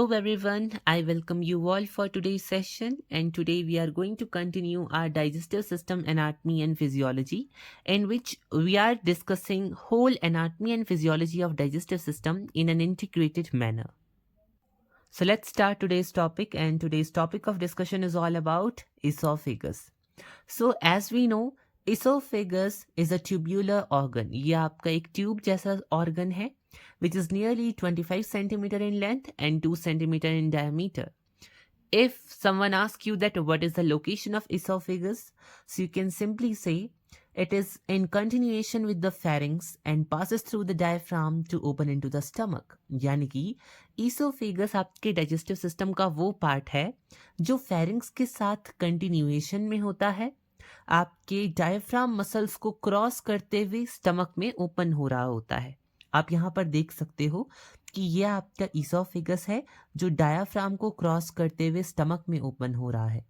Hello everyone, I welcome you all for today's session, and today we are going to continue our digestive system anatomy and physiology, in which we are discussing whole anatomy and physiology of digestive system in an integrated manner. So let's start today's topic, and today's topic of discussion is all about esophagus. So as we know, esophagus is a tubular organ. ये आपका एक tube जैसा organ है, which is nearly 25 centimeter in length and 2 centimeter in diameter. If someone asks you that what is the location of esophagus, so you can simply say it is in continuation with the pharynx and passes through the diaphragm to open into the stomach. यानी कि esophagus आपके digestive system का वो part है जो pharynx के साथ continuation में होता है, आपके डायफ्राम मसल्स को क्रॉस करते हुए स्टमक में ओपन हो रहा होता है. आप यहाँ पर देख सकते हो कि यह आपका ईसोफेगस है जो डायाफ्राम को क्रॉस करते हुए स्टमक में ओपन हो रहा है.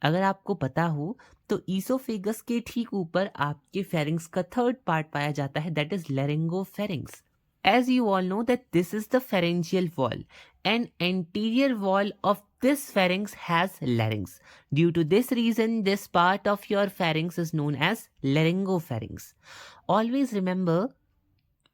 अगर आपको पता हो तो ईसोफेगस के ठीक ऊपर आपके फेरिंग्स का थर्ड पार्ट पाया जाता है, that is laryngopharynx. As you all know that this is the pharyngeal wall, and anterior wall of this pharynx has larynx. Due to this reason, this part of your pharynx is known as laryngopharynx. Always remember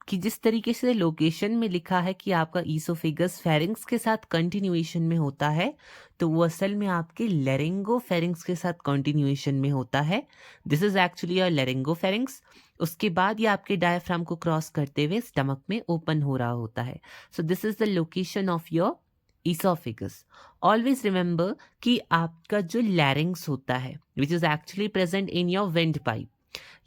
कि जिस तरीके से location में लिखा है कि आपका oesophagus pharynx के साथ कंटिन्यूएशन में होता है, तो वो असल में आपके लेरिंगोफेरिंग्स के साथ कंटिन्यूएशन में होता है. This is actually a laryngopharynx. उसके बाद ये आपके डायफ्राम को क्रॉस करते हुए स्टमक में ओपन हो रहा होता है. So this is the location of your oesophagus. Always remember कि आपका जो लैरिंग्स होता है which is actually present in your went pipe,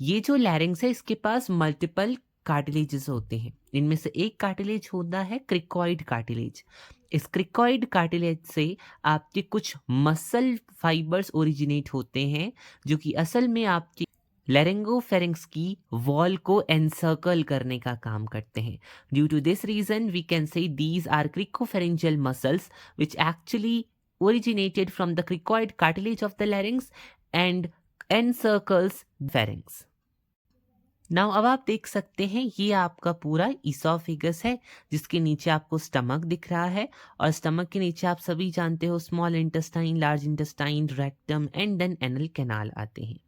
ये जो लैरिंग्स है इसके पास मल्टीपल कार्टिलेजेस होते हैं. इनमें से एक कार्टिलेज होता है क्रिकॉइड कार्टिलेज. इस क्रिकॉइड कार्टिलेज से आपके कुछ मसल फाइबर्स ओरिजिनेट होते हैं जो कि असल में आपके लेरिंगोफेरिंग्स की वॉल को एनसर्कल करने का काम करते हैं. Due to this reason we can say these are cricopharyngeal muscles which actually originated from the cricoid cartilage of the larynx and encircles pharynx. Now अब आप देख सकते हैं ये आपका पूरा ईसोफेगस है जिसके नीचे आपको स्टमक दिख रहा है, और स्टमक के नीचे आप सभी जानते हो small intestine, large intestine, rectum and then anal canal आते हैं.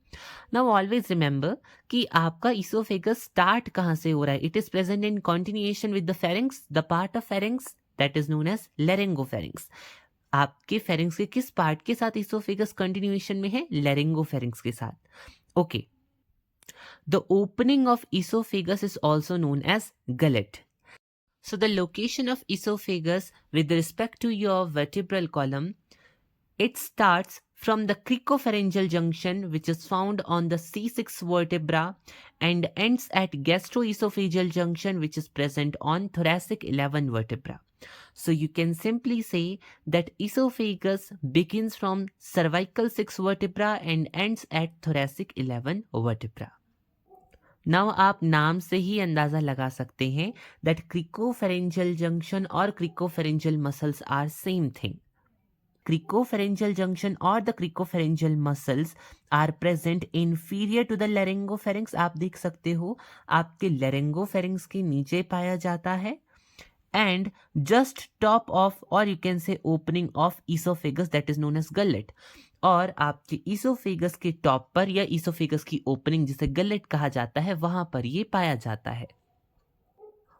नाउ ऑलवेज रिमेंबर कि आपका ईसोफेगस स्टार्ट कहाँ से हो रहा है. It is present in continuation with the pharynx, the part of pharynx that is known as laryngopharynx. आपके फेरिंग्स के किस पार्ट के साथ ईसोफेगस कंटिन्यूएशन में है? लेरिंगोफेरिंग्स के साथ. Okay. The opening of esophagus is also known as gullet. So the location of esophagus with respect to your vertebral column, it starts from the cricopharyngeal junction which is found on the C6 vertebra and ends at gastroesophageal junction which is present on thoracic 11 vertebra. So you can simply say that esophagus begins from cervical 6 vertebra and ends at thoracic 11 vertebra. Now आप नाम से ही अंदाजा लगा सकते हैं that cricopharyngeal junction और cricopharyngeal muscles are same thing. Cricopharyngeal junction और the cricopharyngeal muscles are present inferior to the laryngopharynx. आप देख सकते हो आपके लेरिंगोफेरिंग्स के नीचे पाया जाता है, and just top of, or you can say opening of esophagus that is known as gullet. और आपके ईसोफेगस के टॉप पर या ईसोफेगस की ओपनिंग जिसे गलेट कहा जाता है वहां पर ये पाया जाता है.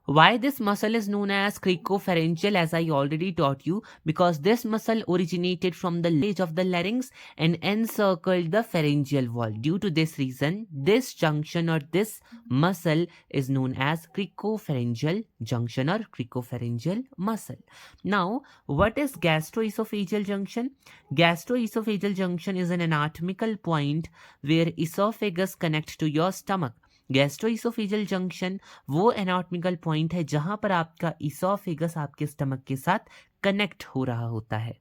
Why this muscle is known as cricopharyngeal, as I already taught you, because this muscle originated from the ledge of the larynx and encircled the pharyngeal wall. Due to this reason, this junction or this muscle is known as cricopharyngeal junction or cricopharyngeal muscle. Now, what is gastroesophageal junction? Gastroesophageal junction is an anatomical point where esophagus connects to your stomach. Gastroesophageal junction वो anatomical point है जहां पर आपका oesophagus आपके stomach के साथ connect हो रहा होता है.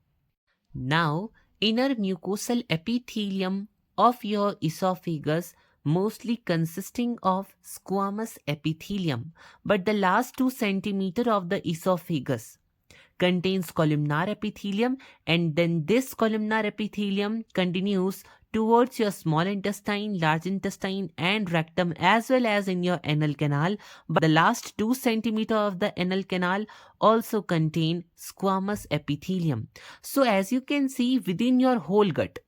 Now inner mucosal epithelium of your oesophagus mostly consisting of squamous epithelium, but the last 2 centimeter of the esophagus contains columnar epithelium, and then this columnar epithelium continues towards your small intestine, large intestine and rectum as well as in your anal canal, but the last 2 centimeter of the anal canal also contain squamous epithelium. So as you can see, within your whole gut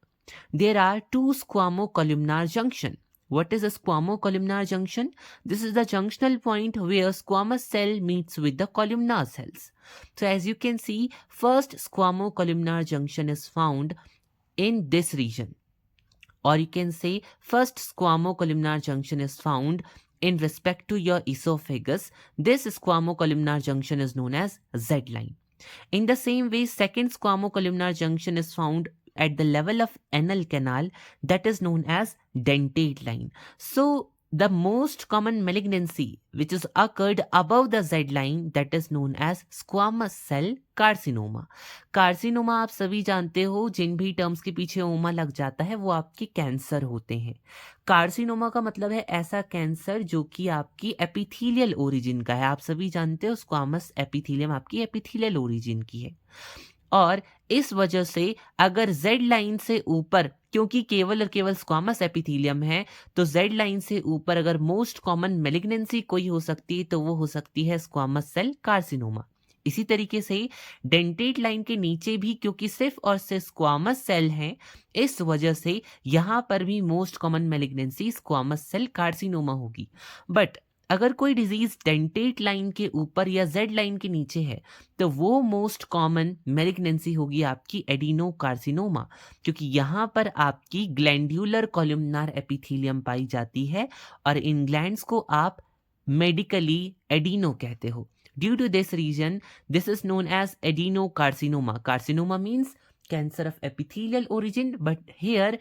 there are 2 squamocolumnar junction. What is a squamocolumnar junction? This is the junctional point where squamous cell meets with the columnar cells. So as you can see, first squamocolumnar junction is found in this region, or you can say first squamocolumnar junction is found in respect to your esophagus. This squamocolumnar junction is known as Z line. In the same way, second squamocolumnar junction is found at the level of anal canal, that is known as dentate line. So the most common malignancy which is occurred above the Z line, that is known as squamous cell carcinoma. Carcinoma आप सभी जानते हो, जिन भी terms के पीछे ओमा लग जाता है वो आपके कैंसर होते हैं. कार्सिनोमा का मतलब है ऐसा कैंसर जो कि आपकी एपिथेलियल ओरिजिन का है. आप सभी जानते हो स्क्वामस एपिथेलियम आपकी एपिथेलियल ओरिजिन की है, और इस वजह से अगर Z लाइन से ऊपर, क्योंकि केवल और केवल स्क्वामस एपिथेलियम है, तो Z लाइन से ऊपर अगर मोस्ट कॉमन मैलिग्नेंसी कोई हो सकती है तो वो हो सकती है स्क्वामस सेल कार्सिनोमा. इसी तरीके से डेंटेट लाइन के नीचे भी क्योंकि सिर्फ और सिर्फ स्क्वामस सेल हैं, इस वजह से यहाँ पर भी most common malignancy squamous cell carcinoma होगी. बट अगर कोई डिजीज डेंटेट लाइन के ऊपर या Z लाइन के नीचे है तो वो मोस्ट कॉमन मैलिग्नेंसी होगी आपकी एडिनोकार्सिनोमा, क्योंकि यहाँ पर आपकी ग्लैंड्यूलर कॉलमनार एपिथेलियम पाई जाती है और इन ग्लैंड्स को आप मेडिकली एडिनो कहते हो. Due to this reason this is known as adenocarcinoma. Carcinoma means cancer of epithelial origin, but here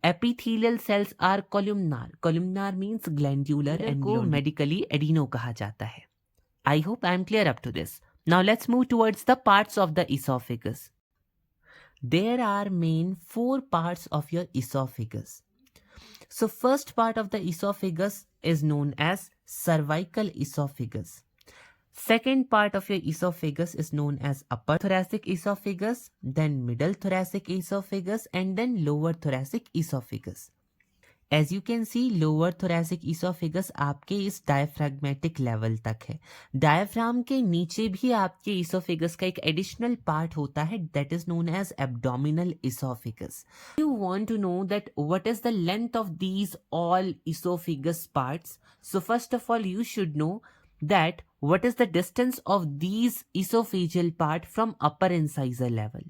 epithelial cells are columnar. Columnar means glandular and को medically adeno कहा जाता है. I hope I am clear up to this. Now let's move towards the parts of the esophagus. There are main 4 parts of your esophagus. So first part of the esophagus is known as cervical esophagus. Second part of your esophagus is known as upper thoracic esophagus, then middle thoracic esophagus, and then lower thoracic esophagus. As you can see, lower thoracic esophagus आपके इस diaphragmatic level तक है. Diaphragm के नीचे भी आपके esophagus का एक additional part होता है, that is known as abdominal esophagus. You want to know that what is the length of these all esophagus parts? So first of all, you should know that what is the distance of these esophageal part from upper incisor level.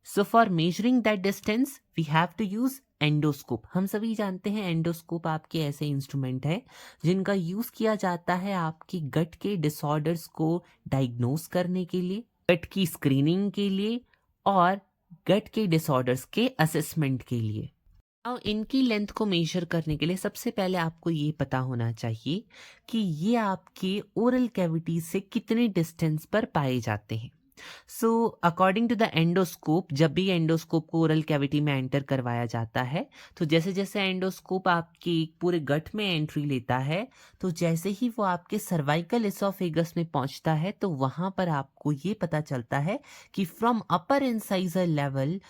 So for measuring that distance, we have to use endoscope. हम सभी जानते हैं endoscope आपके ऐसे instrument है जिनका use किया जाता है आपकी गट के डिसऑर्डर्स को डायग्नोस करने के लिए, गट की स्क्रीनिंग के लिए और गट के डिसऑर्डर्स के असेसमेंट के लिए. और इनकी लेंथ को मेजर करने के लिए सबसे पहले आपको ये पता होना चाहिए कि ये आपके ओरल कैविटी से कितने डिस्टेंस पर पाए जाते हैं. So according to the endoscope, जब भी एंडोस्कोप को ओरल कैविटी में एंटर करवाया जाता है तो जैसे जैसे एंडोस्कोप आपके पूरे गट में एंट्री लेता है तो जैसे ही वो आपके सर्वाइकल एसोफेगस में पहुंचता है तो वहां पर आपको ये पता चलता है कि from upper incisor level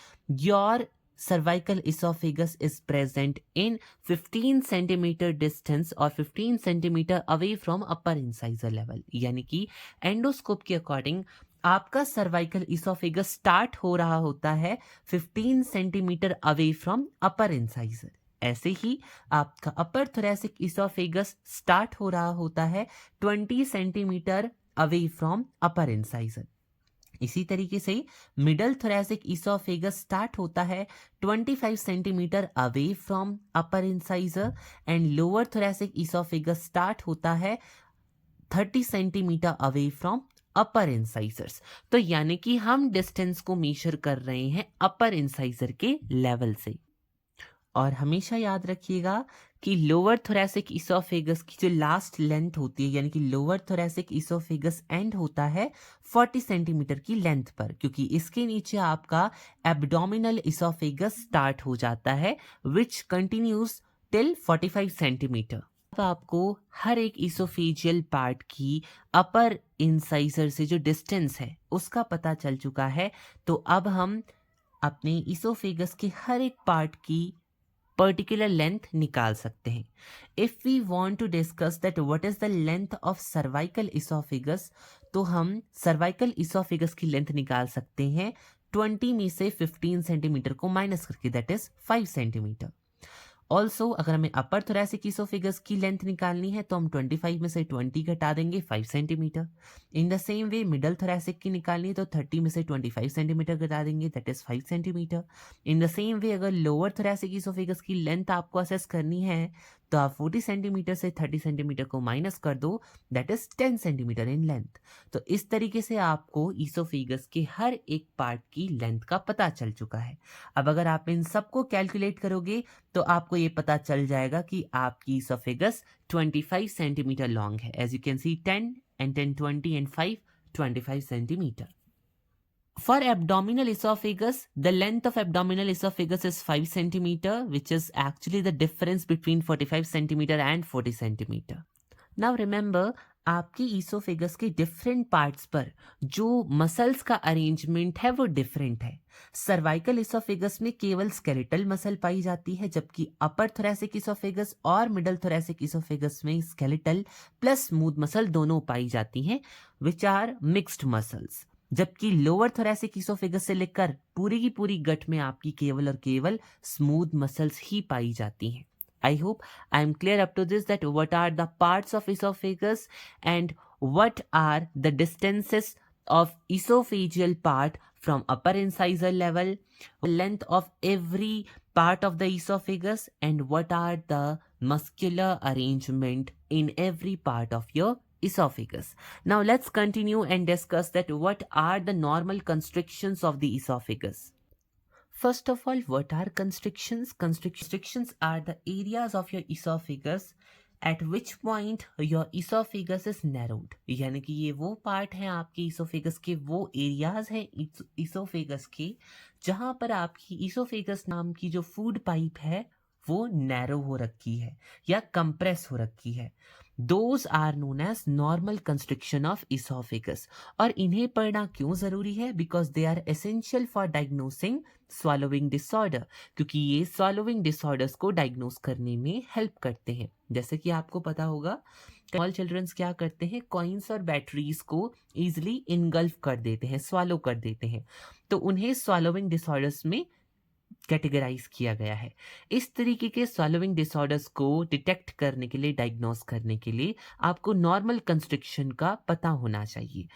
your cervical esophagus is present in 15 centimeter distance or 15 centimeter away from upper incisor level. यानी कि एंडोस्कोप के अकॉर्डिंग आपका सर्वाइकल इसोफेगस स्टार्ट हो रहा होता है 15 centimetre away from upper incisor. ऐसे ही आपका अपर थोरैसिक इसोफेगस स्टार्ट हो रहा होता है 20 centimetre away from upper incisor. इसी तरीके से मिडल थोरैसिक इसोफेगस स्टार्ट होता है 25 centimetre away from upper incisor and lower thoracic oesophagus start होता है 30 centimetre away from upper incisors. तो यानी कि हम डिस्टेंस को मेजर कर रहे हैं अपर इंसाइजर के लेवल से. और हमेशा याद रखिएगा कि लोअर थोरैसिक इसोफेगस की जो लास्ट लेंथ होती है यानी कि लोअर थोरैसिक इसोफेगस एंड होता है 40 सेंटीमीटर की लेंथ पर, क्योंकि इसके नीचे आपका एब्डोमिनल इसोफेगस स्टार्ट हो जाता है विच कंटिन्यूज टिल 45 सेंटीमीटर. अब आपको हर एक इसोफेजियल पार्ट की अपर इंसाइजर से जो डिस्टेंस है उसका पता चल चुका है. तो अब हम अपने इसोफेगस के हर एक पार्ट की पर्टिकुलर लेंथ निकाल सकते हैं. If we want to discuss that what is the length of cervical oesophagus, तो हम सर्वाइकल इसोफेगस की लेंथ निकाल सकते हैं 20 में से 15 सेंटीमीटर को माइनस करके, दैट इज 5 सेंटीमीटर. ऑल्सो अगर हमें अपर थोरैसिक इसोफेगस की लेंथ निकालनी है तो हम 25 में से 20 घटा देंगे 5 centimetre. In the same way middle thoracic की निकालनी है तो 30 में से 25 सेंटीमीटर घटा देंगे, that is 5 centimetre. In the same way अगर लोअर थोरैसिक इसोफेगस की लेंथ आपको असेस करनी है तो आप 40 सेंटीमीटर से 30 सेंटीमीटर को माइनस कर दो, that is 10 centimetre in length. तो इस तरीके से आपको इसोफेगस के हर एक पार्ट की लेंथ का पता चल चुका है. अब अगर आप इन सबको कैलकुलेट करोगे तो आपको ये पता चल जाएगा कि आपकी इसोफेगस 25 सेंटीमीटर लॉन्ग है. As you can see 10 and 10 20 and 5 25 centimetre. For abdominal esophagus, the length of abdominal esophagus is 5 centimeter, which is actually the difference between 45 centimeter and 40 centimeter. Now remember, आपकी oesophagus के different parts पर जो muscles का arrangement है वो different है. Cervical oesophagus में केवल स्केलेटल मसल पाई जाती है, जबकि अपर थोरैसिक ईसोफेगस और मिडल थोरैसिक ईसोफेगस में स्केलेटल प्लस स्मूथ मसल दोनों पाई जाती हैं, विच आर मिक्स्ड मसल्स. जबकि लोअर थोरैसिक इसोफेगस से लेकर पूरी की पूरी गट में आपकी केवल और केवल स्मूथ मसल्स ही पाई जाती हैं. I hope I am clear up to this that what are the parts of esophagus and what are the distances of esophageal part from upper incisor level, length of every part of the esophagus, and what are the muscular arrangement in every part of your esophagus. Now let's continue and discuss that what are the normal constrictions of the esophagus. First of all, what are constrictions? Constrictions are the areas of your esophagus at which point your esophagus is narrowed. यानी कि ये वो part हैं आपके oesophagus के, वो areas हैं oesophagus के जहां पर आपकी इसोफेगस नाम की जो फूड पाइप है वो नैरो हो रखी है या कंप्रेस हो रखी है. Those are known as normal constriction of esophagus. और इन्हें पढ़ना क्यों जरूरी है? Because they are essential for diagnosing swallowing disorder. क्योंकि ये swallowing disorders को diagnose करने में help करते हैं. जैसे कि आपको पता होगा स्मॉल चिल्ड्रंस क्या करते हैं, कॉइन्स और बैटरीज को इजिली इनगल्फ कर देते हैं, स्वालो कर देते हैं, तो उन्हें swallowing disorders में कैटेगराइज किया गया है. इस तरीके के swallowing डिसऑर्डर्स को डिटेक्ट करने के लिए, डायग्नोस करने के लिए आपको नॉर्मल कंस्ट्रिक्शन का पता होना चाहिए.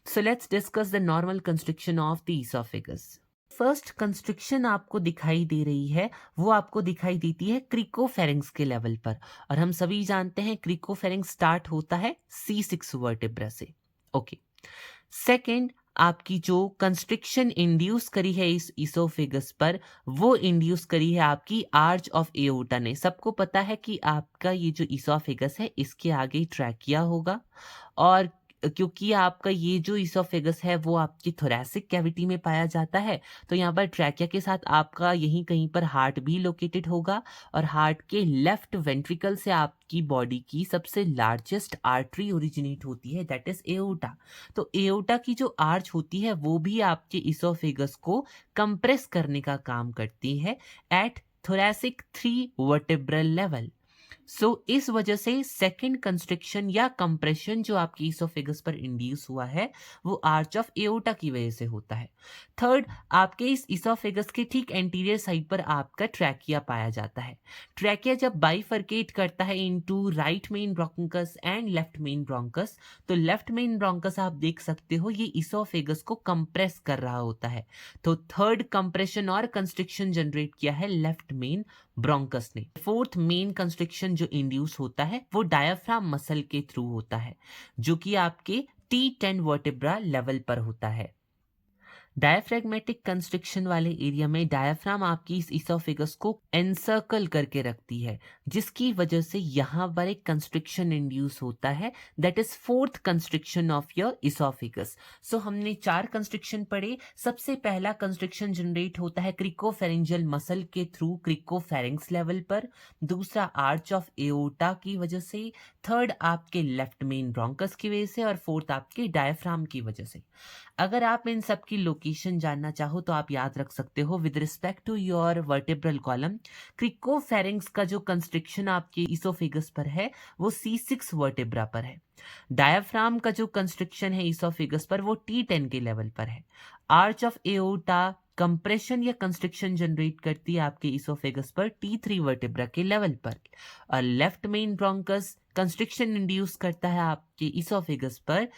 So let's discuss the normal constriction of the oesophagus. First constriction आपको दिखाई दे रही है वो आपको दिखाई देती है क्रिकोफेरिंग्स के लेवल पर, और हम सभी जानते हैं क्रिकोफेरिंग्स स्टार्ट होता है C6 वर्टेब्रा से. ओके. सेकेंड, आपकी जो कंस्ट्रिक्शन इंड्यूस करी है इस इसोफेगस पर, वो इंड्यूस करी है आपकी आर्च ऑफ एओर्टा ने. सबको पता है कि आपका ये जो इसोफेगस है इसके आगे ट्रैकिया होगा, और क्योंकि आपका ये जो इसोफेगस है वो आपकी थोरैसिक कैविटी में पाया जाता है, तो यहाँ पर ट्रैकिया के साथ आपका यहीं कहीं पर हार्ट भी लोकेटेड होगा, और हार्ट के लेफ्ट वेंट्रिकल से आपकी बॉडी की सबसे लार्जेस्ट आर्टरी ओरिजिनेट होती है, दैट इज एओर्टा. तो एओर्टा की जो आर्च होती है वो भी आपके इसोफेगस को कंप्रेस करने का काम करती है एट थोरैसिक 3 वर्टेब्रल लेवल. सो इस वजह से सेकेंड कंस्ट्रिक्शन या कंप्रेशन जो आपकी इसोफेगस पर इंड्यूस हुआ है वो आर्च ऑफ एओर्टा की वजह से होता है. थर्ड, आपके इस इसोफेगस के ठीक एंटीरियर साइड पर आपका ट्रैकिया पाया जाता है. ट्रैकिया जब बाइफर्केट करता है into right main bronchus and left main bronchus, तो लेफ्ट मेन ब्रोंकस आप देख सकते हो ये इसोफेगस को कंप्रेस कर रहा होता है. तो थर्ड कंप्रेशन और कंस्ट्रिक्शन जनरेट किया है लेफ्ट मेन ब्रोंकस ने. फोर्थ मेन कंस्ट्रिक्शन जो इंड्यूस होता है वो डायाफ्राम मसल के थ्रू होता है, जो कि आपके T10 वर्टेब्रा लेवल पर होता है. डायफ्रेगमेटिक कंस्ट्रिक्शन वाले एरिया में डायफ्राम आपकी इस इसोफेगस को एनसर्कल करके रखती है, जिसकी वजह से यहाँ पर एक कंस्ट्रिक्शन इंड्यूस होता है, that is fourth constriction of your esophagus. So हमने 4 कंस्ट्रिक्शन पढ़े. सबसे पहला कंस्ट्रिक्शन जनरेट होता है क्रिकोफेरिंजियल मसल के थ्रू क्रिकोफेरिंग्स लेवल पर. दूसरा आर्च ऑफ एओर्टा की वजह से. थर्ड आपके लेफ्ट मेन ब्रोंकस की वजह से, और फोर्थ आपके डायफ्राम की वजह से. अगर आप इन सब की लोकेशन जानना चाहो तो आप याद रख सकते हो with respect to your vertebral column, cricopharynx का जो कंस्ट्रिक्शन आपके इसोफेगस पर है वो C6 वर्टेब्रा पर है। डायाफ्राम का जो कंस्ट्रिक्शन है इसोफेगस पर वो T10 के लेवल पर है। आर्च ऑफ एओर्टा कंप्रेशन या कंस्ट्रिक्शन जनरेट करती है आपके इसोफेगस पर T3 वर्टेब्रा के लेवल पर, और left main bronchus constriction induce करता है आपके इसोफेगस पर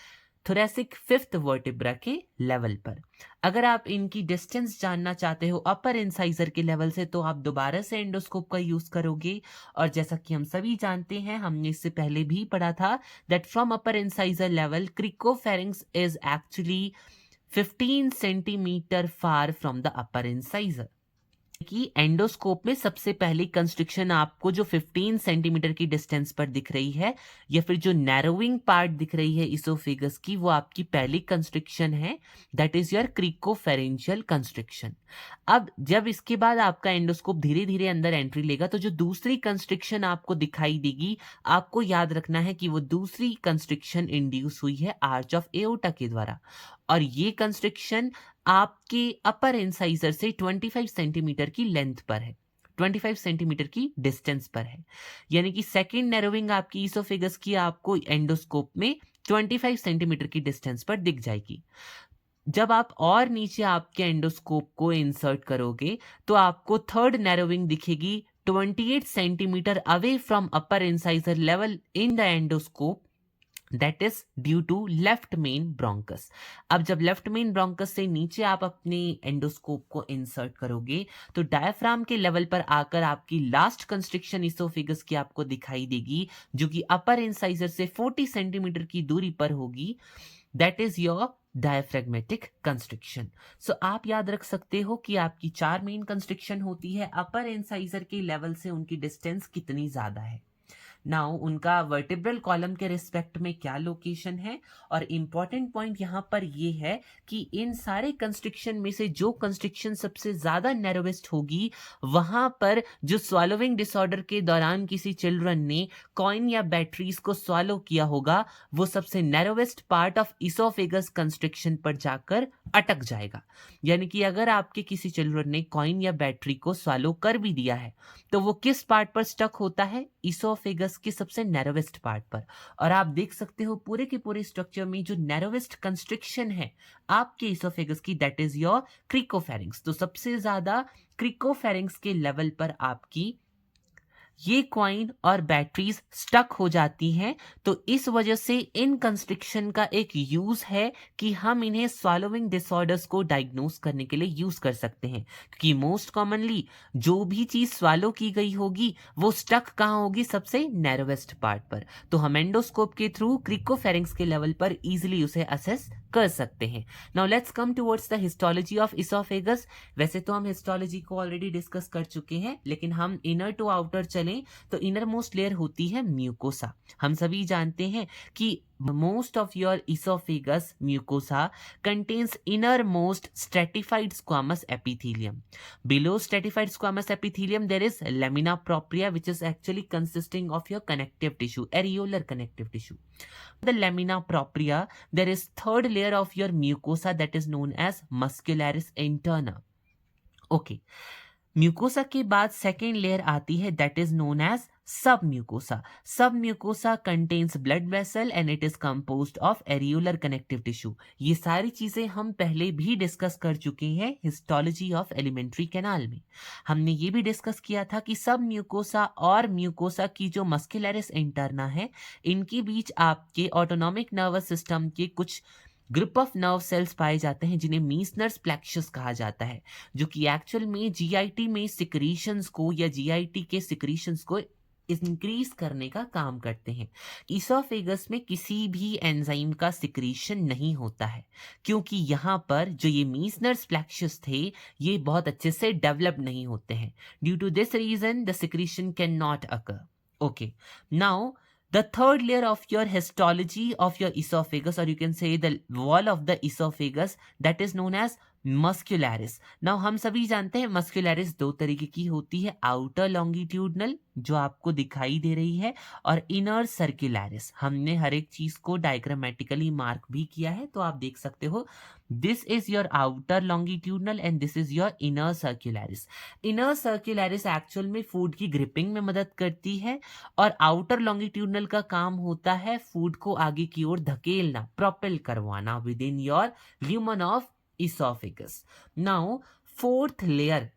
थोरेसिक 5th वर्टेब्रा के लेवल पर। अगर आप इनकी डिस्टेंस जानना चाहते हो अपर इंसाइजर के लेवल से तो आप दोबारा से एंडोस्कोप का यूज करोगे, और जैसा कि हम सभी जानते हैं, हमने इससे पहले भी पढ़ा था that from upper incisor level cricopharynx is actually 15 centimetre far from the upper incisor. कि एंडोस्कोप में सबसे पहली कंस्ट्रिक्शन आपको जो 15 सेंटीमीटर की डिस्टेंस पर दिख रही है, या फिर जो नैरोइंग पार्ट दिख रही है इसोफेगस की, वो आपकी पहली कंस्ट्रिक्शन है, दैट इज योर क्रिकोफेरेंशियल कंस्ट्रिक्शन। अब जब इसके बाद आपका एंडोस्कोप धीरे धीरे अंदर एंट्री लेगा तो जो दूसरी कंस्ट्रिक्शन आपको दिखाई देगी, आपको याद रखना है कि वो दूसरी कंस्ट्रिक्शन इंड्यूस हुई है आर्च ऑफ एओर्टा के द्वारा, और ये कंस्ट्रिक्शन आपके अपर इंसाइजर से 25 सेंटीमीटर की लेंथ पर है, 25 सेंटीमीटर की डिस्टेंस पर है। यानी कि सेकेंड नैरोइंग आपकी इसोफेगस की आपको एंडोस्कोप में 25 सेंटीमीटर की डिस्टेंस पर दिख जाएगी। जब आप और नीचे आपके एंडोस्कोप को इंसर्ट करोगे तो आपको थर्ड नैरोइंग दिखेगी 28 centimetre away from upper incisor level in the endoscope, that is due to left main bronchus. अब जब लेफ्ट मेन ब्रोंकस से नीचे आप अपने एंडोस्कोप को इंसर्ट करोगे तो डायफ्राम के लेवल पर आकर आपकी लास्ट कंस्ट्रिक्शन इसोफेगस की आपको दिखाई देगी, जो कि अपर इंसाइजर से 40 सेंटीमीटर की दूरी पर होगी, that is your diaphragmatic constriction. So आप याद रख सकते हो कि आपकी 4 मेन कंस्ट्रिक्शन होती है, अपर इंसाइजर के लेवल से उनकी डिस्टेंस कितनी ज्यादा है। नाउ उनका वर्टिब्रल कॉलम के रिस्पेक्ट में क्या लोकेशन है, और इंपॉर्टेंट पॉइंट यहां पर ये है कि इन सारे कंस्ट्रिक्शन में से जो कंस्ट्रिक्शन सबसे ज्यादा नैरोवेस्ट होगी, वहां पर जो स्वॉलोविंग डिसऑर्डर के दौरान किसी चिल्ड्रन ने कॉइन या बैटरीज को स्वॉलो किया होगा, वो सबसे narrowest part of oesophagus constriction पर जाकर अटक जाएगा। यानी कि अगर आपके किसी चिल्ड्रन ने कॉइन या बैटरी को स्वॉलो कर भी दिया है तो वो किस पार्ट पर स्टक होता है, इसोफेगस के सबसे नैरोवेस्ट पार्ट पर। और आप देख सकते हो पूरे के पूरे स्ट्रक्चर में जो नैरोवेस्ट कंस्ट्रिक्शन है आपके इसोफेगस की, दैट इज योर क्रिकोफेरिंक्स। तो सबसे ज्यादा क्रिकोफेरिंक्स के लेवल पर आपकी ये कॉइन और बैटरीज स्टक हो जाती हैं। तो इस वजह से इन कंस्ट्रिक्शन का एक यूज है कि हम इन्हें स्वॉलोविंग डिसऑर्डर्स को डायग्नोस करने के लिए यूज कर सकते हैं, क्योंकि मोस्ट कॉमनली जो भी चीज स्वॉलो की गई होगी वो स्टक कहाँ होगी, सबसे नैरोवेस्ट पार्ट पर। तो हम एंडोस्कोप के थ्रू क्रिकोफेरिंक्स के लेवल पर इजिली उसे असेस कर सकते हैं। Now let's come towards the histology of oesophagus. वैसे तो हम हिस्टोलॉजी को ऑलरेडी डिस्कस कर चुके हैं, लेकिन हम इनर टू आउटर चलें तो इनर मोस्ट लेयर होती है म्यूकोसा। हम सभी जानते हैं कि most of your esophagus mucosa contains innermost stratified squamous epithelium. Below stratified squamous epithelium there is lamina propria, which is actually consisting of your connective tissue, areolar connective tissue. The lamina propria there is third layer of your mucosa that is known as muscularis interna. Okay, mucosa के बाद second layer आती है that is known as सब mucosa. सब mucosa contains blood vessel and it is composed of areolar connective tissue. ये सारी चीजें हम पहले भी डिस्कस कर चुके हैं हिस्टोलॉजी ऑफ एलिमेंट्री कैनाल में। हमने ये भी डिस्कस किया था कि सब म्यूकोसा और म्यूकोसा की जो मस्कुलरिस इंटरना है, इनके बीच आपके ऑटोनॉमिक नर्वस सिस्टम के कुछ ग्रुप ऑफ नर्व सेल्स पाए जाते हैं जिन्हें मीसनर्स प्लेक्सस कहा जाता है, जो कि एक्चुअल में जीआईटी में सिक्रीशंस को या जीआईटी के सिक्रीशंस को इंक्रीज करने का काम करते हैं। इसोफेगस में किसी भी एंजाइम का सिक्रीशन नहीं होता है, क्योंकि यहाँ पर जो ये मीसनर्स प्लेक्सस थे ये बहुत अच्छे से डेवलप नहीं होते हैं। Due to this reason the secretion can not occur. Okay, now the third layer of your histology of your esophagus, or you can say the wall of the esophagus, that is known as muscularis. Now हम सभी जानते हैं muscularis दो तरीके की होती है, outer longitudinal जो आपको दिखाई दे रही है और इनर सर्कुलरिस। हमने हर एक चीज को डायग्रामेटिकली मार्क भी किया है, तो आप देख सकते हो this is your outer longitudinal and this is your inner circularis. Inner circularis actual में फूड की ग्रिपिंग में मदद करती है और आउटर लॉन्गिट्यूडनल का काम होता है फूड को आगे की ओर धकेलना, प्रोपेल करवाना with in your lumen of esophagus. Now, fourth layer,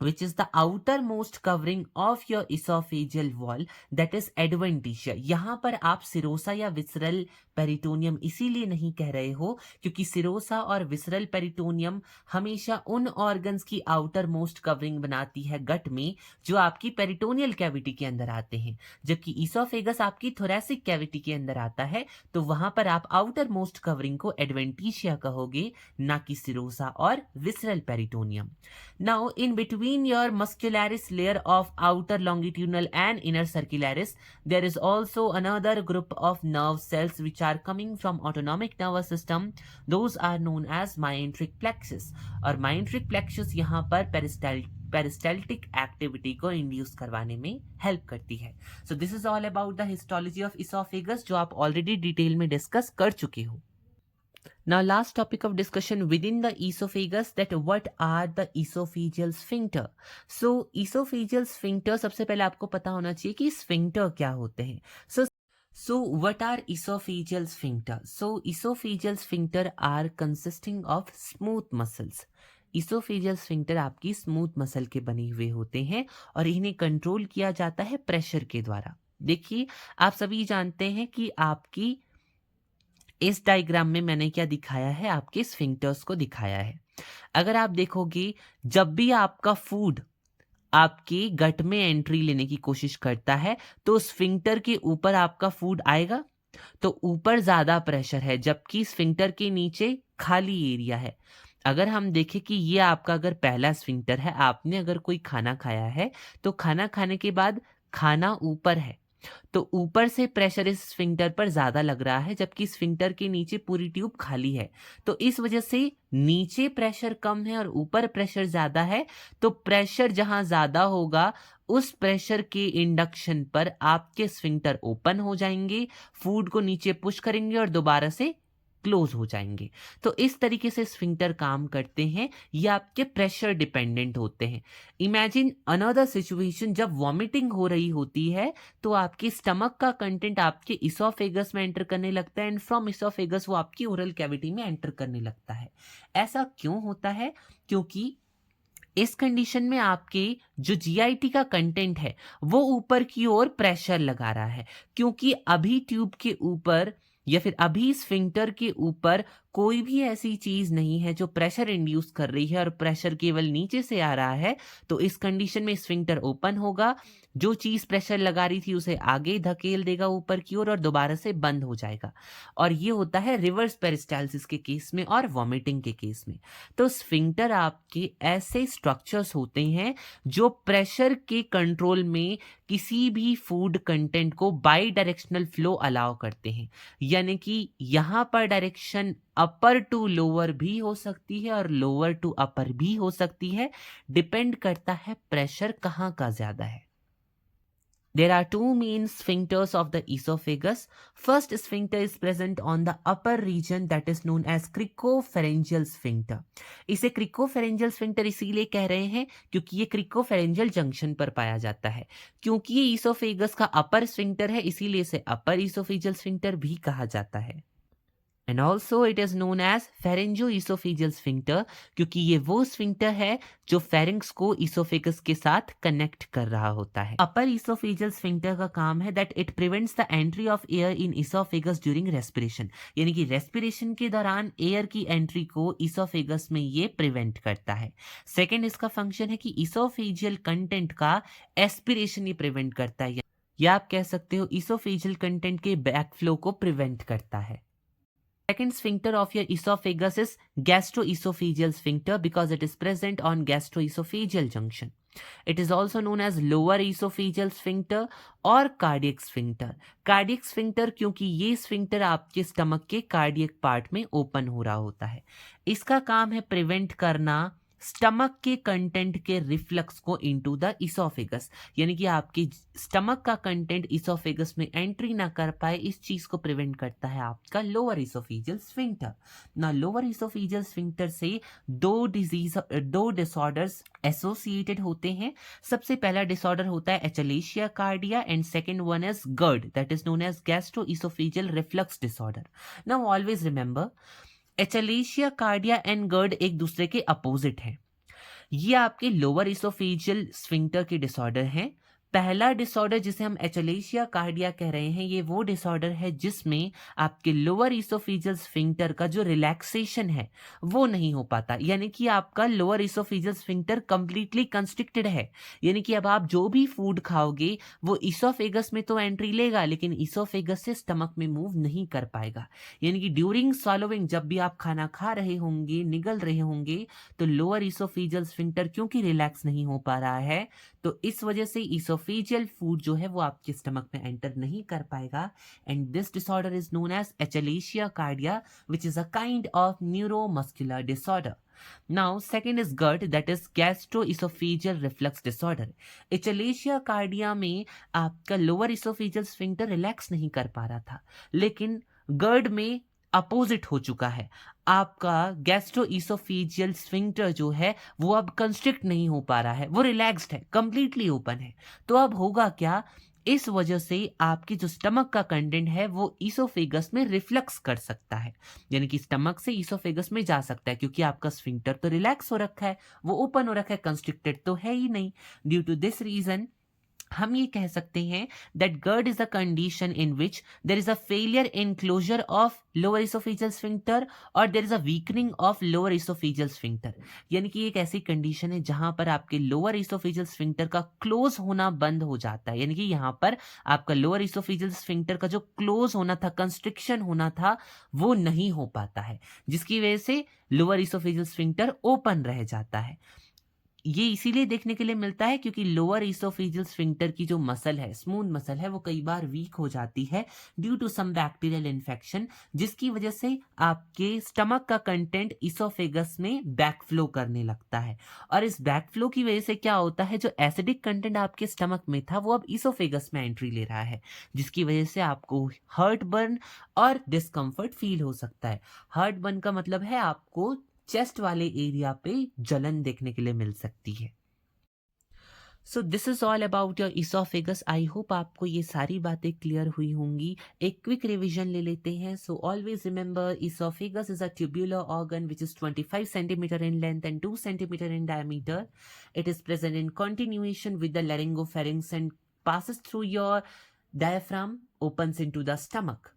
which is the outermost covering of your esophageal wall, that is adventitia. यहाँ पर आप सिरोसा या विसरल पेरिटोनियम इसीलिए नहीं कह रहे हो क्योंकि सिरोसा और विसरल पेरिटोनियम हमेशा उन ऑर्गन्स की आउटर मोस्ट कवरिंग बनाती है गट में जो आपकी पेरिटोनियल कैविटी के अंदर आते हैं, जबकि ईसोफेगस आपकी थोरैसिक कैविटी के अंदर आता है, तो वहां पर आप आउटर मोस्ट कवरिंग को एडवेंटिशिया कहोगे, ना कि सिरोसा और visceral peritoneum. Now in between your muscularis layer of outer longitudinal and inner circularis there is also another group of nerve cells which are coming from autonomic nervous system. Those are known as myenteric plexus. और myenteric plexus यहाँ पर peristaltic activity को induce करवाने में help करती है. So this is all about the histology of esophagus जो आप already detail में discuss कर चुके हो. Now last topic of discussion within the esophagus, that what are the esophageal sphincter. So esophageal sphincter सबसे पहले आपको पता होना चाहिए कि sphincter क्या होते हैं. So what are esophageal sphincter? So esophageal sphincter are consisting of smooth muscles. Oesophageal sphincter आपकी स्मूथ मसल के बने हुए होते हैं और इन्हें कंट्रोल किया जाता है प्रेशर के द्वारा. देखिए आप सभी जानते हैं कि आपकी इस डायग्राम में मैंने क्या दिखाया है, आपके स्फिंक्टर्स को दिखाया है. अगर आप देखोगे जब भी आपका फूड आपके गट में एंट्री लेने की कोशिश करता है तो स्फिंक्टर के ऊपर आपका फूड आएगा, तो ऊपर ज्यादा प्रेशर है जबकि स्फिंक्टर के नीचे खाली एरिया है. अगर हम देखें कि ये आपका अगर पहला स्फिंक्टर है, आपने अगर कोई खाना खाया है तो खाना खाने के बाद खाना ऊपर है, तो ऊपर से प्रेशर इस स्फिंक्टर पर ज्यादा लग रहा है जबकि स्फिंक्टर के नीचे पूरी ट्यूब खाली है. तो इस वजह से नीचे प्रेशर कम है और ऊपर प्रेशर ज्यादा है, तो प्रेशर जहां ज्यादा होगा उस प्रेशर के इंडक्शन पर आपके स्फिंक्टर ओपन हो जाएंगे, फूड को नीचे पुश करेंगे और दोबारा से क्लोज हो जाएंगे. तो इस तरीके से स्फिंक्टर काम करते हैं, ये आपके प्रेशर डिपेंडेंट होते हैं. इमेजिन अनदर सिचुएशन, जब वॉमिटिंग हो रही होती है तो आपके स्टमक का कंटेंट आपके इसोफेगस में एंटर करने लगता है एंड फ्रॉम इसोफेगस वो आपकी ओरल कैविटी में एंटर करने लगता है. ऐसा क्यों होता है? क्योंकि इस कंडीशन में आपके जो जीआईटी का कंटेंट है वो ऊपर की ओर प्रेशर लगा रहा है, क्योंकि अभी ट्यूब के ऊपर या फिर अभी स्फिंक्टर के ऊपर कोई भी ऐसी चीज नहीं है जो प्रेशर इंड्यूस कर रही है और प्रेशर केवल नीचे से आ रहा है. तो इस कंडीशन में स्फिंक्टर ओपन होगा, जो चीज प्रेशर लगा रही थी उसे आगे धकेल देगा ऊपर की ओर और दोबारा से बंद हो जाएगा. और ये होता है रिवर्स पेरिस्टाल्सिस के केस में और वॉमिटिंग के केस में. तो स्फिंक्टर आपके ऐसे स्ट्रक्चर्स होते हैं जो प्रेशर के कंट्रोल में किसी भी फूड कंटेंट को बाई डायरेक्शनल फ्लो अलाउ करते हैं, यानी कि यहां पर डायरेक्शन अपर टू लोअर भी हो सकती है और लोअर टू अपर भी हो सकती है, डिपेंड करता है प्रेशर कहां का ज्यादा है. There are two main sphincters of the esophagus. First sphincter is present on the upper region, that is known as cricopharyngeal sphincter. इसे cricopharyngeal sphincter इसीलिए कह रहे हैं क्योंकि ये cricopharyngeal junction पर पाया जाता है. क्योंकि ये esophagus का upper sphincter है इसीलिए इसे upper esophageal sphincter भी कहा जाता है. And also it is known as pharyngoesophageal sphincter, क्योंकि ये वो स्फिंक्टर है जो फेरिंक्स को इसोफेगस के साथ कनेक्ट कर रहा होता है. अपर इसोफेजियल स्फिंक्टर का काम है that it prevents the entry of air in oesophagus during respiration, यानी कि रेस्पिरेशन के दौरान एयर की एंट्री को इसोफेगस में ये प्रिवेंट करता है. सेकेंड इसका फंक्शन है कि इसोफेजियल कंटेंट का एस्पिरेशन ये प्रिवेंट करता है, या आप कह सकते हो इसोफेजियल कंटेंट के बैकफ्लो को प्रिवेंट करता है. Second sphincter of your esophagus is gastroesophageal sphincter because it is present on gastroesophageal junction. It is also known as lower esophageal sphincter और कार्डियक स्फिंक्टर. कार्डियक स्फिंक्टर क्योंकि ये sphincter आपके stomach के cardiac part में open हो रहा होता है. इसका काम है प्रिवेंट करना स्टमक के कंटेंट के रिफ्लक्स को इनटू द इसोफेगस, यानी कि आपके स्टमक का कंटेंट इसोफेगस में एंट्री ना कर पाए, इस चीज को प्रिवेंट करता है आपका लोअर इसोफेजियल स्फिंक्टर. ना लोअर इसोफेजियल स्फिंक्टर से दो डिसऑर्डर्स एसोसिएटेड होते हैं. सबसे पहला डिसऑर्डर होता है achalasia cardia and second one is GERD, that is known as gastro esophageal reflux disorder. Now always remember, achalasia cardia and GERD एक दूसरे के अपोजिट हैं. ये आपके लोअर इसोफेजियल स्फिंक्टर के डिसऑर्डर हैं. पहला डिसऑर्डर जिसे हम एचलेशिया कार्डिया कह रहे हैं, ये वो डिसऑर्डर है जिसमें आपके लोअर इसोफेजियल स्फिंक्टर का जो रिलैक्सेशन है वो नहीं हो पाता, यानी कि आपका lower esophageal sphincter completely constricted है. यानी कि अब आप जो भी फूड खाओगे वो इसोफेगस में तो एंट्री लेगा लेकिन इसोफेगस से स्टमक में मूव नहीं कर पाएगा. यानी कि ड्यूरिंग swallowing जब भी आप खाना खा रहे होंगे, निगल रहे होंगे, तो लोअर इसोफेजियल स्फिंक्टर क्योंकि रिलैक्स नहीं हो पा रहा है, तो इस वजह से इसोफेजियल फूड जो है वो आपके स्टमक में एंटर नहीं कर पाएगा. And this disorder is known as achalasia cardia which is a kind of neuromuscular disorder. Now, second is GERD, that is gastroesophageal reflux disorder. Achalasia cardia में आपका लोअर इसोफेजियल स्फिंक्टर रिलैक्स नहीं कर पा रहा था, लेकिन GERD में opposite हो चुका है. आपका गैस्ट्रोइसोफेजियल स्फिंक्टर जो है वो अब कंस्ट्रिक्ट नहीं हो पा रहा है, वो रिलैक्स्ड है, कंप्लीटली ओपन है. तो अब होगा क्या, इस वजह से आपकी जो स्टमक का कंटेंट है वो इसोफेगस में रिफ्लक्स कर सकता है, यानी कि स्टमक से इसोफेगस में जा सकता है क्योंकि आपका स्फिंक्टर तो रिलैक्स हो रखा है, वो ओपन हो रखा है, कंस्ट्रिक्टेड तो है ही नहीं. ड्यू टू दिस रीजन हम ये कह सकते हैं that GERD is a condition in which there is a failure in closure of lower esophageal sphincter or there is a weakening of lower esophageal sphincter. यानी कि एक ऐसी कंडीशन है जहां पर आपके लोअर इसोफेजियल स्फिंक्टर का क्लोज होना बंद हो जाता है, यानी कि यहां पर आपका लोअर इसोफेजियल स्फिंक्टर का जो क्लोज होना था, कंस्ट्रिक्शन होना था, वो नहीं हो पाता है, जिसकी वजह से लोअर इसोफेजियल स्फिंक्टर ओपन रह जाता है. ये इसीलिए देखने के लिए मिलता है क्योंकि लोअर इसोफेजियल स्फिंक्टर की जो मसल है, स्मूथ मसल है, वो कई बार वीक हो जाती है due to some bacterial infection, जिसकी वजह से आपके स्टमक का कंटेंट इसोफेगस में बैकफ्लो करने लगता है. और इस बैकफ्लो की वजह से क्या होता है, जो एसिडिक कंटेंट आपके स्टमक में था वो अब इसोफेगस में एंट्री ले रहा है, जिसकी वजह से आपको हर्ट बर्न और डिस्कम्फर्ट फील हो सकता है. हर्ट बर्न का मतलब है आपको चेस्ट वाले एरिया पे जलन देखने के लिए मिल सकती है. So this is all about your oesophagus. I hope आपको ये सारी बातें क्लियर हुई होंगी. एक क्विक रिवीजन ले लेते हैं. So always remember, oesophagus is a tubular organ which is 25 centimetre in length and 2 centimeter in diameter. It is present in continuation with the laryngopharynx and passes through your diaphragm, opens into the stomach.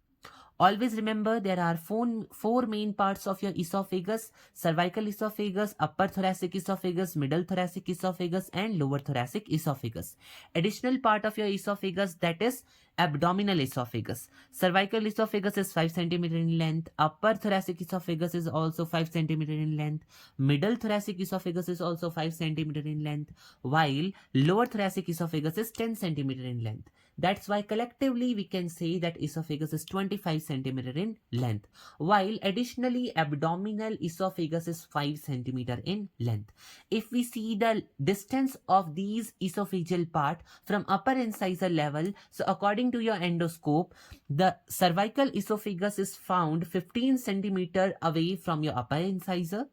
Always remember, there are four main parts of your esophagus: cervical esophagus, upper thoracic esophagus, middle thoracic esophagus, and lower thoracic esophagus. Additional part of your esophagus, that is abdominal esophagus. Cervical esophagus is 5 centimeter in length. Upper thoracic esophagus is also 5 centimeter in length. Middle thoracic esophagus is also 5 centimeter in length. While lower thoracic esophagus is 10 centimeter in length. That's why collectively we can say that esophagus is 25 centimeter in length. While additionally abdominal esophagus is 5 centimeter in length. If we see the distance of these esophageal part from upper incisor level, so according to your endoscope, the cervical esophagus is found 15 centimeter away from your upper incisor.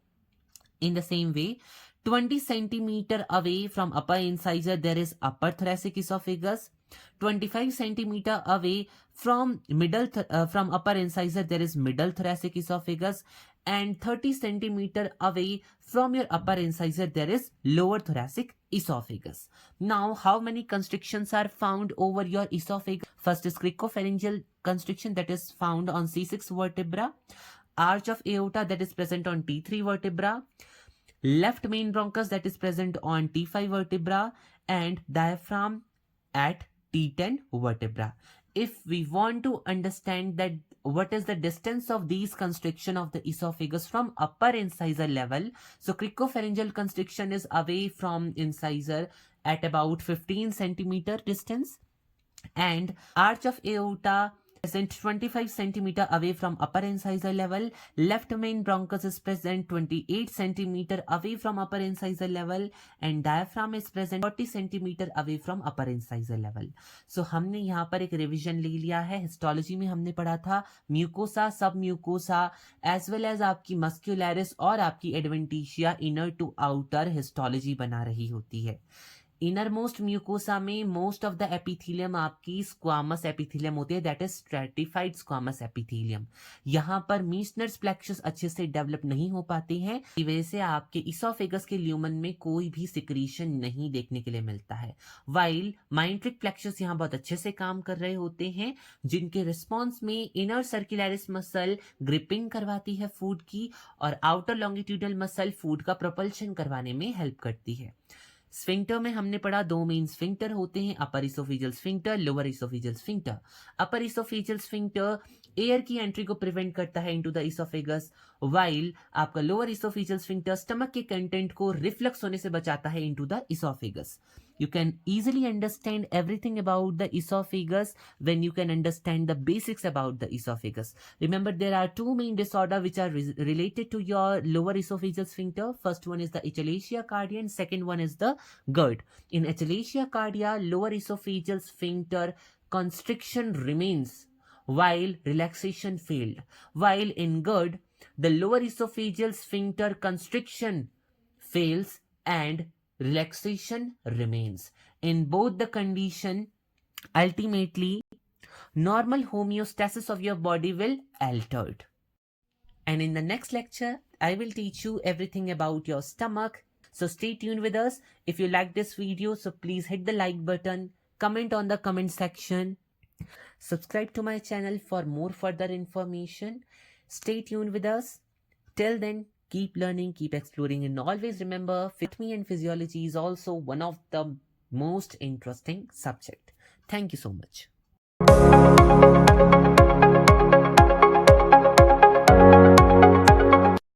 In the same way, 20 centimeter away from upper incisor there is upper thoracic esophagus. 25 centimeter away from from upper incisor there is middle thoracic esophagus, and 30 centimeter away from your upper incisor there is lower thoracic esophagus. Now, how many constrictions are found over your esophagus? First is cricopharyngeal constriction, that is found on C6 vertebra. Arch of aorta, that is present on T3 vertebra. Left main bronchus, that is present on T5 vertebra, and diaphragm at T10 vertebra. If we want to understand that what is the distance of these constriction of the esophagus from upper incisor level. So cricopharyngeal constriction is away from incisor at about 15 centimeter distance, and arch of aorta present 25 centimeter away from upper incisor level. Left main bronchus is present 28 centimeter away from upper incisor level, and diaphragm is present 40 centimeter away from upper incisor level. So हमने यहाँ पर एक revision ले लिया है. Histology में हमने पढ़ा था म्यूकोसा, सब म्यूकोसा एज वेल एज आपकी मस्क्यूलरिस और आपकी adventitia inner to outer histology बना रही होती है. इनर मोस्ट म्यूकोसा में मोस्ट ऑफ द एपिथेलियम आपकी स्क्वामस एपिथेलियम होती है, that is stratified squamous epithelium. यहाँ पर मीसनर्स प्लेक्सस अच्छे से डेवलप नहीं हो पाते हैं, इस वजह से आपके इसोफेगस के ल्यूमन में कोई भी सिक्रीशन नहीं देखने के लिए मिलता है. वाइल माइंट्रिक प्लेक्सस यहाँ बहुत अच्छे से काम कर रहे होते हैं, जिनके रिस्पॉन्स में इनर सर्कुलरिस मसल ग्रिपिंग करवाती है फूड की, और आउटर लॉन्गिट्यूडल मसल फूड का प्रोपल्शन करवाने में हेल्प करती है. स्फिंक्टर में हमने पढ़ा दो मेन स्फिंक्टर होते हैं, upper esophageal sphincter, lower esophageal sphincter. Upper esophageal sphincter air की एंट्री को प्रिवेंट करता है इनटू द इसोफेगस, वाइल आपका लोअर इसोफेजियल स्फिंक्टर स्टमक के कंटेंट को रिफ्लक्स होने से बचाता है into the esophagus. You can easily understand everything about the esophagus when you can understand the basics about the esophagus. Remember, there are two main disorders which are related to your lower esophageal sphincter. First one is the achalasia cardia and second one is the GERD. In achalasia cardia, lower esophageal sphincter constriction remains while relaxation failed. While in GERD, the lower esophageal sphincter constriction fails and relaxation remains. In both the condition, ultimately normal homeostasis of your body will altered. And in the next lecture, I will teach you everything about your stomach. So stay tuned with us. If you like this video, so please hit the like button, comment on the comment section, subscribe to my channel for more further information. Stay tuned with us. Till then, keep learning, keep exploring, and always remember, anatomy and physiology is also one of the most interesting subject. Thank you so much.